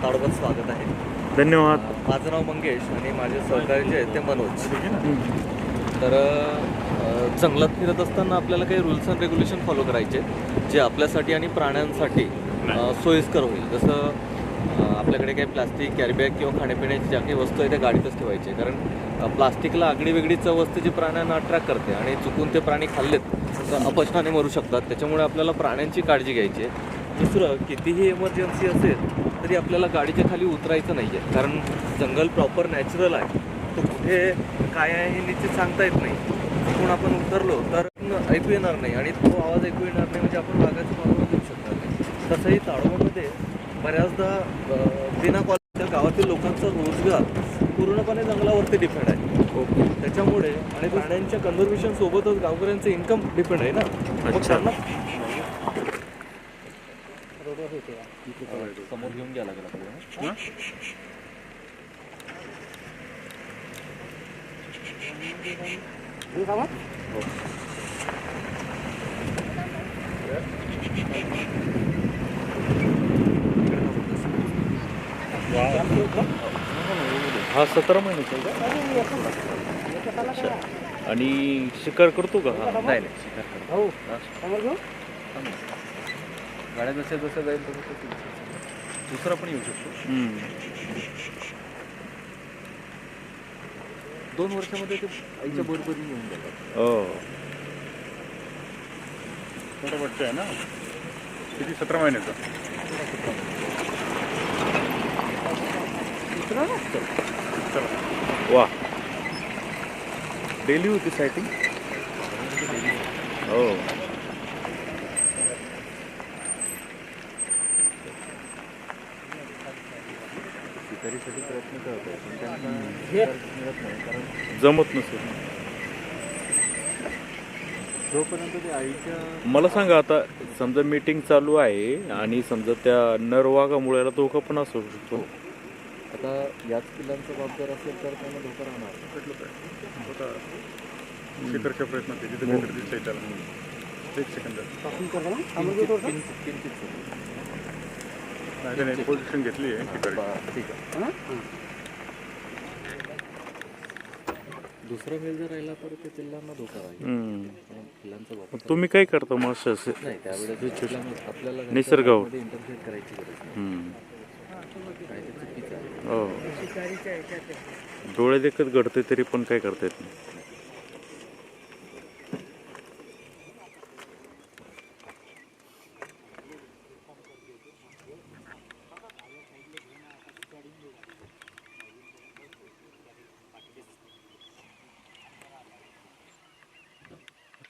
ताडोबात स्वागत आहे. धन्यवाद. माझं नाव मंगेश आणि माझे सहकारी जे आहेत ते मनोज. तर जंगलात फिरत असताना आपल्याला काही रूल्स अँड रेग्युलेशन फॉलो करायचे जे आपल्यासाठी आणि प्राण्यांसाठी सोयीस्कर होईल. जसं आपल्याकडे काही प्लास्टिक कॅरीबॅग किंवा खाण्यापिण्याची ज्या काही वस्तू आहे त्या गाडीतच ठेवायचे, कारण प्लास्टिकला आगळी वेगळी चव असते जी प्राण्यांना अट्रॅक्ट करते आणि चुकून ते प्राणी खाल्लेत तर अपचनाने मरू शकतात. त्याच्यामुळे आपल्याला प्राण्यांची काळजी घ्यायची आहे. दुसरं, कितीही इमर्जन्सी असेल तरी आपल्याला गाडीच्या खाली उतरायचं नाही आहे, कारण जंगल प्रॉपर नॅचरल आहे. तो कुठे काय आहे हे निश्चित सांगता येत नाही. तिकडून आपण उतरलो तर ऐकू येणार नाही आणि तो आवाज ऐकू येणार नाही म्हणजे आपण वाघाची मागणी देऊ शकणार नाही. तसंही ताडोबामध्ये बऱ्याचदा बिना कॉलेजच्या गावातील लोकांचा रोजगार पूर्णपणे जंगलावरती डिपेंड आहे. त्याच्यामुळे आणि प्राण्यांच्या कन्झर्वेशन सोबतच गावकऱ्यांचं इन्कम डिपेंड आहे ना. समोर घेऊन घ्या लागेल आपल्याला. हा 17 महिन्याचा आहे. आणि शिकार करतो का? नाही शिकार करू. गाड्या जसं जसं जाईल तसं दुसरा पण येऊ शकतो. 2 वर्षामध्ये ते आईच्या बरोबरीने येऊन जातात. थोडं वाटतं आहे ना. किती 17 महिन्याचा? वा, डेली होती सायटिंग. हो, शिकारीसाठी प्रयत्न करत आहे पण त्यांना मिळत नाही, कारण जमत नसेल. जोपर्यंत ते आईच्या. मला सांगा, आता समजा मीटिंग चालू आहे आणि समजा त्या नरवाघामुळे धोका पण असू शकतो. आता याच पिलांचा जबाबदार असेल तर त्यांना धोका राहणार. शिकारच्या प्रयत्नात आहे. जिथे काहीतरी दिसतंय त्याला 1 सेकंद नाही पोझिशन घेतली आहे शिकारी. ठीक आहे. दुसरा वेळ जर राहिला तर ते पिल्लांना धोका राहील. पिल्लांचा वापर तुम्ही काय करता मग असं नाही, त्यावेळेस आपल्याला निसर्गावर इंटरफेअर करायची गरज नाही. काय ते चुकीचं आहे. हो, डोळे देखत घडते तरी पण काय करता येत नाही.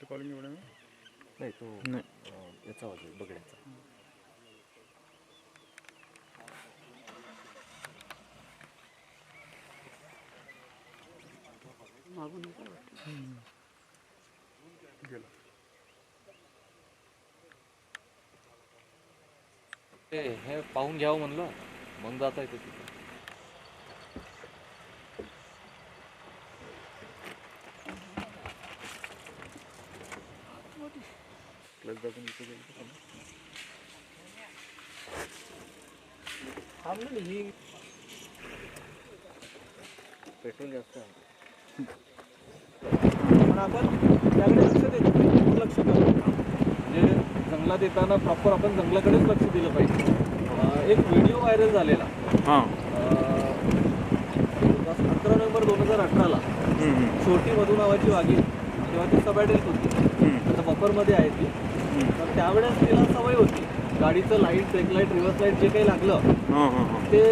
कॉलिंग एवढं नाही, तो नाही. याचा आवाज आहे बघण्याचा. हे पाहून घ्यावं म्हणलं, मग जाता येतं तिथे. पेट्रोल जास्त आहे पण आपण त्याकडे लक्ष देत नाही. दुर्लक्ष करतो. म्हणजे जंगलात येताना प्रॉपर आपण जंगलाकडेच लक्ष दिलं पाहिजे. एक व्हिडिओ व्हायरल झालेला 11 नोव्हेंबर 2018ला. छोटी मधू नावाची वाघीण, तेव्हा ती सबॅडल होती, आता बफरमध्ये आहे ती. तर त्यावेळेस तिला सवय होती गाडीचं light, brake light, reverse light जे काही लागलं ते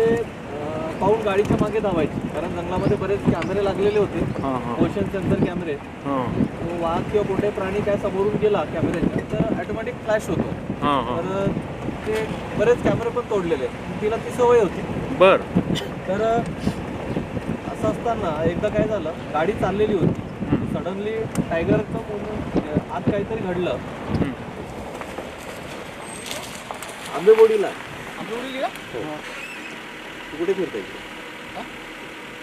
पाहून गाडीच्या मागे धावायची, कारण जंगलामध्ये बरेच कॅमेरे लागलेले होते, मोशन सेन्सर कॅमेरे. वाघ किंवा कोणते प्राणी काय समोरून गेला कॅमेऱ्याच्या तर ऑटोमॅटिक फ्लॅश होतो. तर ते बरेच कॅमेरे पण तोडलेले. तिला ती सवय होती. बर. तर असं असताना एकदा काय झालं, गाडी चाललेली होती, सडनली टायगरचं आत काहीतरी घडलं. आंबेबोडीला कुठे फिरता येईल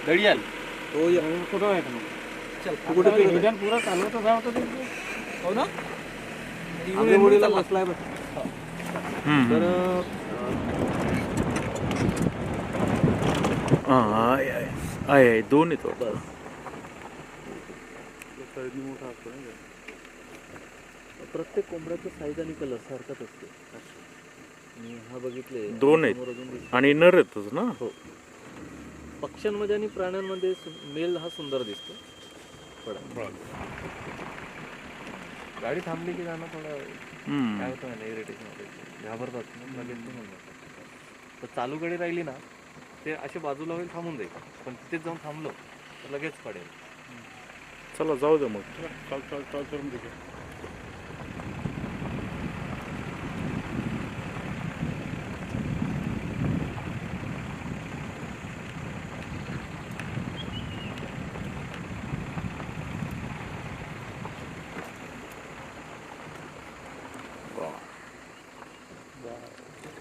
दडियाल तो कुठं आहे का? तू कुठे फिरता पुरा चालवत होता हो ना. आंबेबोडीला बसलाय. तर हां आहे 2 आहेत वाटतं. बस. साईजने मोठा असतो नाही का? प्रत्येक कोंबड्याचं साईज आणि कलर सारखाच असते. आणि हा बघितले 2 आहेत समोर अजून दिसतो. आणि नर येतच ना. हो. पक्ष्यांमध्ये आणि प्राण्यांमध्ये मेल हा सुंदर दिसतो. पडा. गाडी थांबली की जाणं थोडं काय होतं ना इरिटेशन होतं, घाबरतात मग लगेच ते म्हणतात. तर चालू गाडी राहिली ना ते असे बाजूला होईल थांबून जाईल, पण तिथेच जाऊन थांबलो तर लगेच पडेल. चला जाऊ दे मग. चाल करून देखील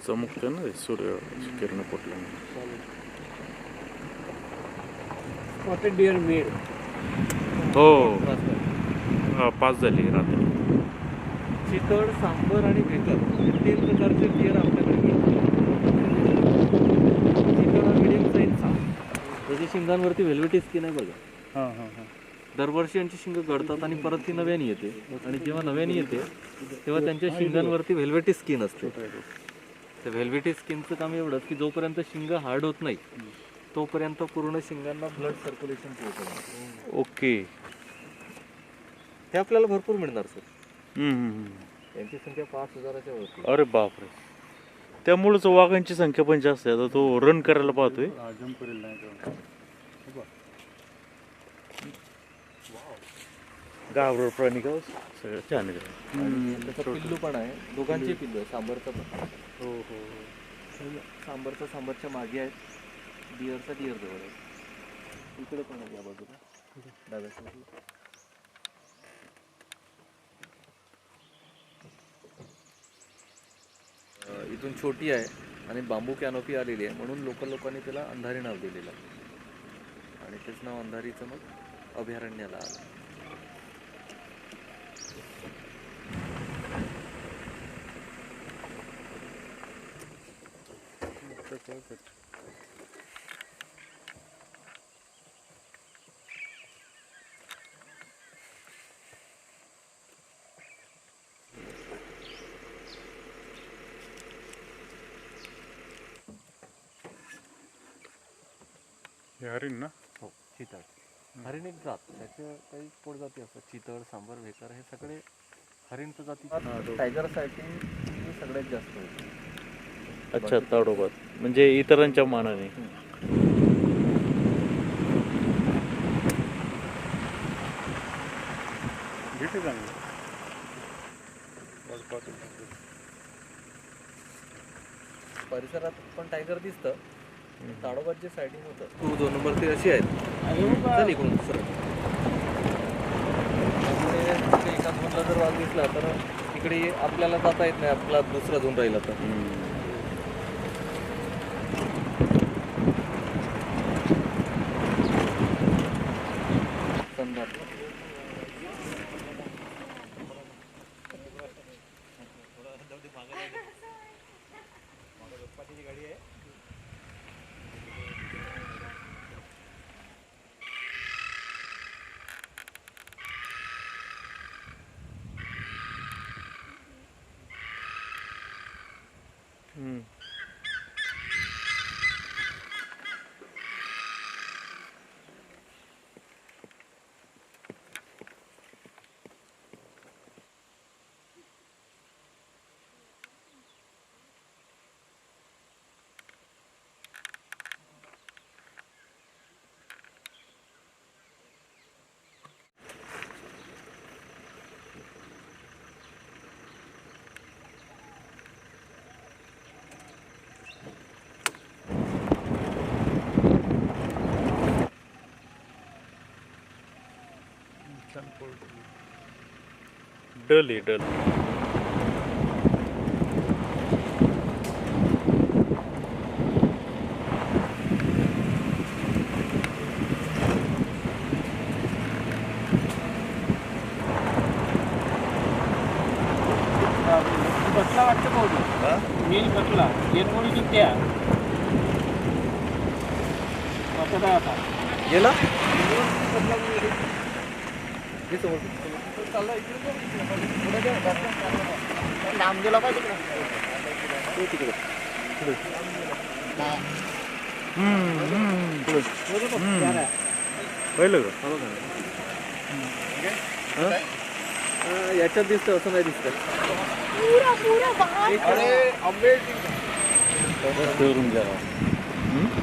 चमकते ना ते सूर्य किरण पडल्याने. स्पॉटेड डिअर मेड. हो 5 झाली रात्री. चितळ, सांबर आणि भेकर हे 3 प्रकारचे डिअर आपल्याकडे मिळतात. चितळ हा मिडियम साईजचा, त्याच्या शिंगांवरती व्हेल्वेटी स्किन आहे बघा. दरवर्षी यांची शिंग गळतात आणि परत ती नव्याने येते, आणि जेव्हा नव्याने येते तेव्हा त्यांच्या शिंगांवरती व्हेल्वेटी स्किन असते. त्या व्हेल्वेटी स्किनचं काम एवढंच की जोपर्यंत शिंग हार्ड होत नाही तोपर्यंत पूर्ण शिंगांना ब्लड सर्क्युलेशन पोहोचतं. ओके. हे आपल्याला भरपूर मिळणार सर. हम्म. यांची संख्या 5,000च्या वरती. अरे बापरे. त्यामुळेच वाघांची संख्या पण जास्त आहे. आता तो रन करायला पाहतोय. जंप करेल नाही का? गावरोड प्राणी का सगळं छान आहे. आणि त्याचा पिल्लू पण आहे, दोघांचे पिल्लू आहे. सांबरचा पण हो सांबरचा सांबरच्या मागे आहे, डिअरचा डिअर जवळ आहे. इकडे पण आहे या बाजूला डाव्या साईडला. इथून छोटी आहे आणि बांबू कॅनोपी आलेली आहे म्हणून लोकांनी त्याला अंधारी नाव दिलेलं आहे, आणि तेच नाव अंधारीचं मग अभयारण्याला आलं. हे हरिण ना? हो, चितळ. हरिण एक जात, त्याच्या काही पोटजाती असतात. चितळ, सांबर, भेकर हे सगळे हरिणच्या जाती. टायगरसाठी हे सगळ्यात जास्त होते. अच्छा ताडोबात म्हणजे इतरांच्या मानाने. भेटे चांगली. परिसरात पण टायगर दिसतं, ताडोबात जे सायडिंग होतं 2 नंबर ते अशी आहेत. चल इकडून सर. एका झोनला जर वाघ दिसला तर इकडे आपल्याला जाता येत नाही, आपला दुसरा झोन राहिला तर. डल आहे डल. बसला वाटतं पाहू. मेल बसला एरमोडी त्या रस्त्यात आहे आता. गेला हे समोर लांब गेला पाहिजे तिकडे. तो तिकडे पहिलं का याच्यात दिसतं असं नाही दिसतं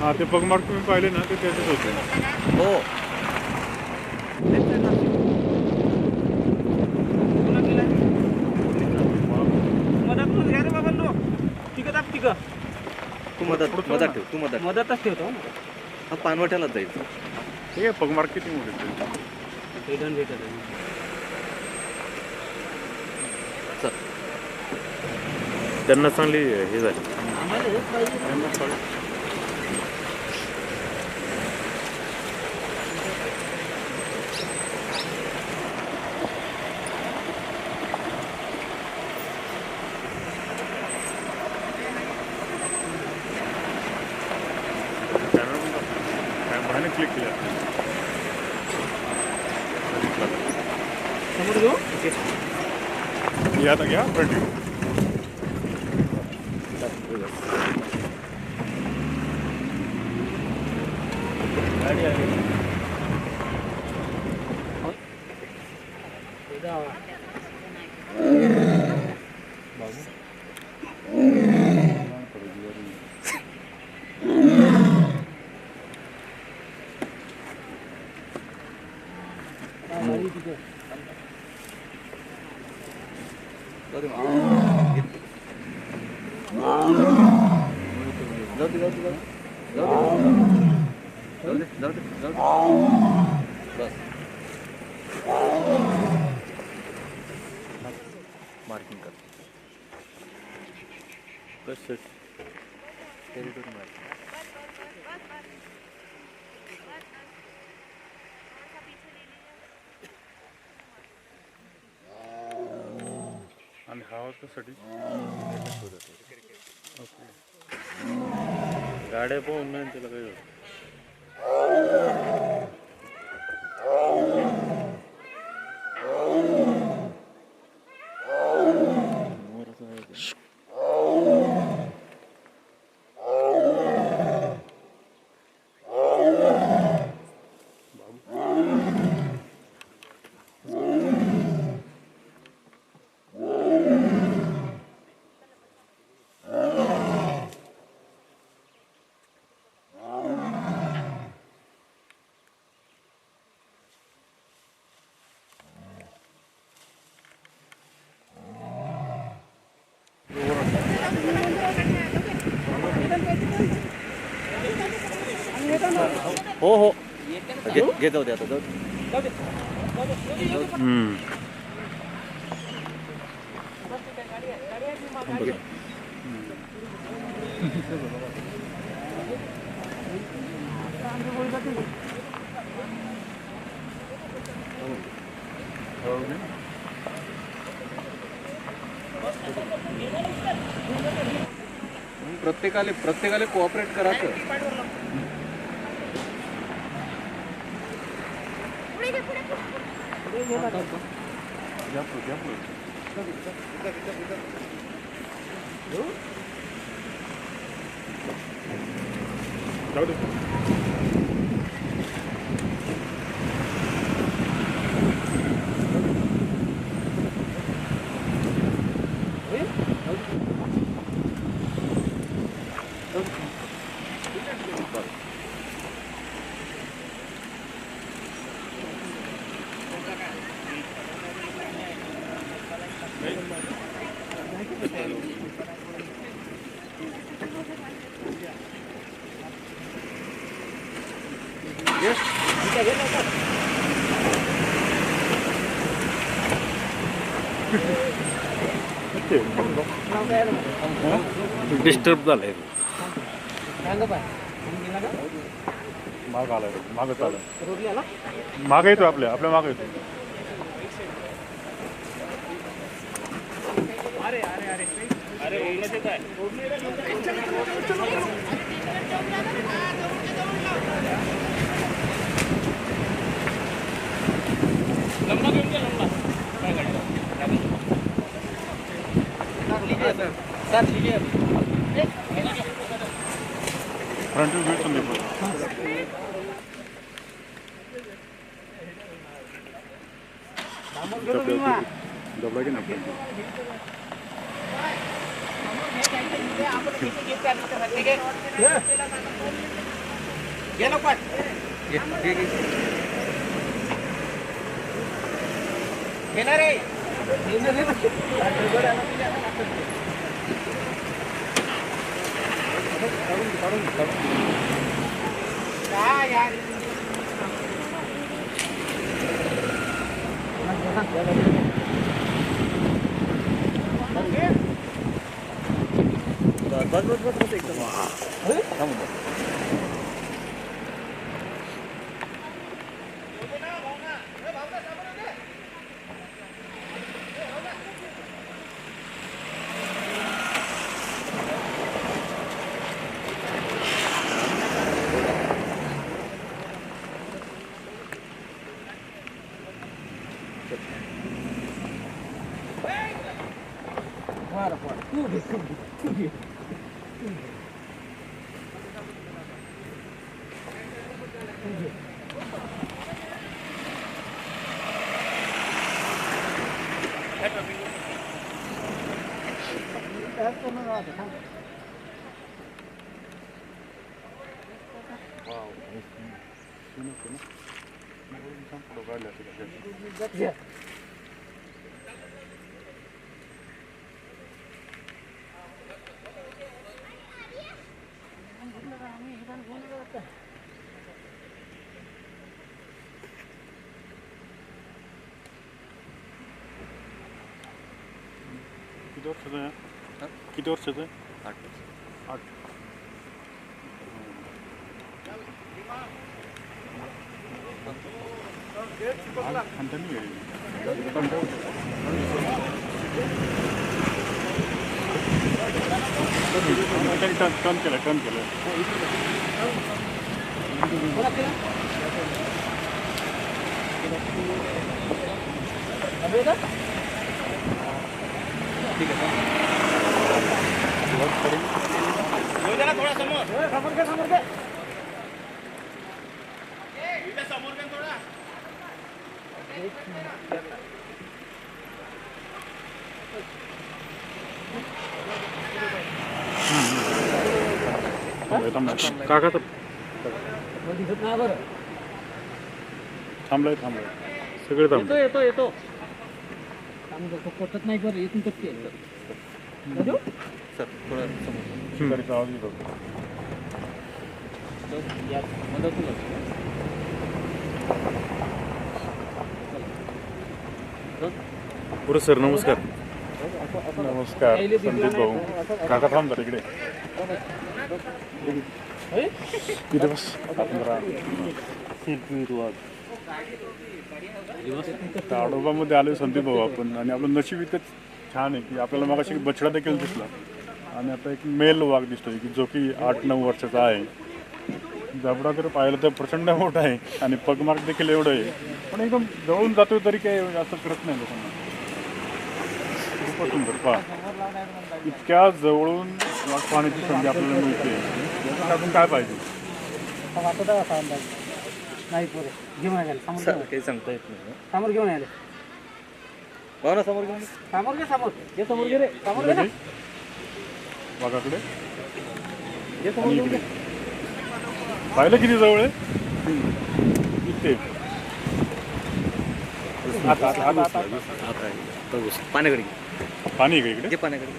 हा ते पगमार्क तुम्ही पाहिले ना ते त्याचेच होते. हो मधातून घ्या रे बाबा नो. तिकं दाब तिकं. तू मदत ठेव तू मदत मधातच ठेवतो. हा पानवट्यालाच जाईल ठीक आहे पगमार्क किती मोठे आहेत ते? भेटन भेटत. चल त्यांना चांगली हे झाली. आम्हाला हेच पाहिजे. कॅमेराने क्लिक केलं. समोर घेऊ. या आता घ्या फ्रंट व्ह्यू. मार्किंग कर कसं टेरिटरी मार्किंग आणि हा कशासाठी? गाड्या पाहून नाही त्याला काही होतं. हो हो घे जाऊ दे आता जाऊ दे. प्रत्येकाले कोऑपरेट करायचं. जाऊ दे. डिस्टर्ब झालंय. माग आलाय मागच आलाय. मागे येतो आपल्या मागे येतो. अरे अरे अरे अरे ओढण्याचे काय फ्रंट व्ह्यू संदीप दबला की नाही गेलो पण घेणार रे काय यार बस एकदम थांबून जा. किती वर्षाचं आहे किती वर्षाचं आहे 8 वर्ष. 8 त्यांनी टर्न केलं ठीक आहे येऊ दे ना थोडा समोर समोर घे समोर घे समोर घे थोडा काका तर दिसत नाही बरं थांबलाय सगळे थांबले येतो पटत नाही बरं येथून कट सर थोडं समोर गाडीचा आवाज येतो पुढे सर नमस्कार. नमस्कार संदीप भाऊ काका थांब जरा इकडे इथे बस आपण जरा ताडोबामध्ये आलोय संदीप भाऊ आपण आणि आपलं नशीब इतकं छान आहे की आपल्याला मग अशी बछडा देखील दिसला आणि आता एक मेल वाघ दिसतोय की जो की 8-9 वर्षाचा आहे. जबडा तर पाहिलं तर प्रचंड मोठा आहे आणि पगमार्क देखील एवढं आहे पण एकदम जवळून जातोय तरी काही असं करत नाही लोकांना. खूपच सुंदर पहा इतक्या जवळून वाघ पाहण्याची संधी आपल्याला मिळते यासाठी आपण काय पाहिजे. नाही पुरे घेऊन आले सर काही सांगता येत नाही समोर घेऊन आले भावना समोर घेऊन समोर घे समोर घे रे समोर घे ना वाघाकडे घे समोर आणि घेऊन इकडे पाहिलं किती जवळ आहे इथे आता आता पाण्याकडे घे. पाणी आहे का इकडे घे पाण्याकडे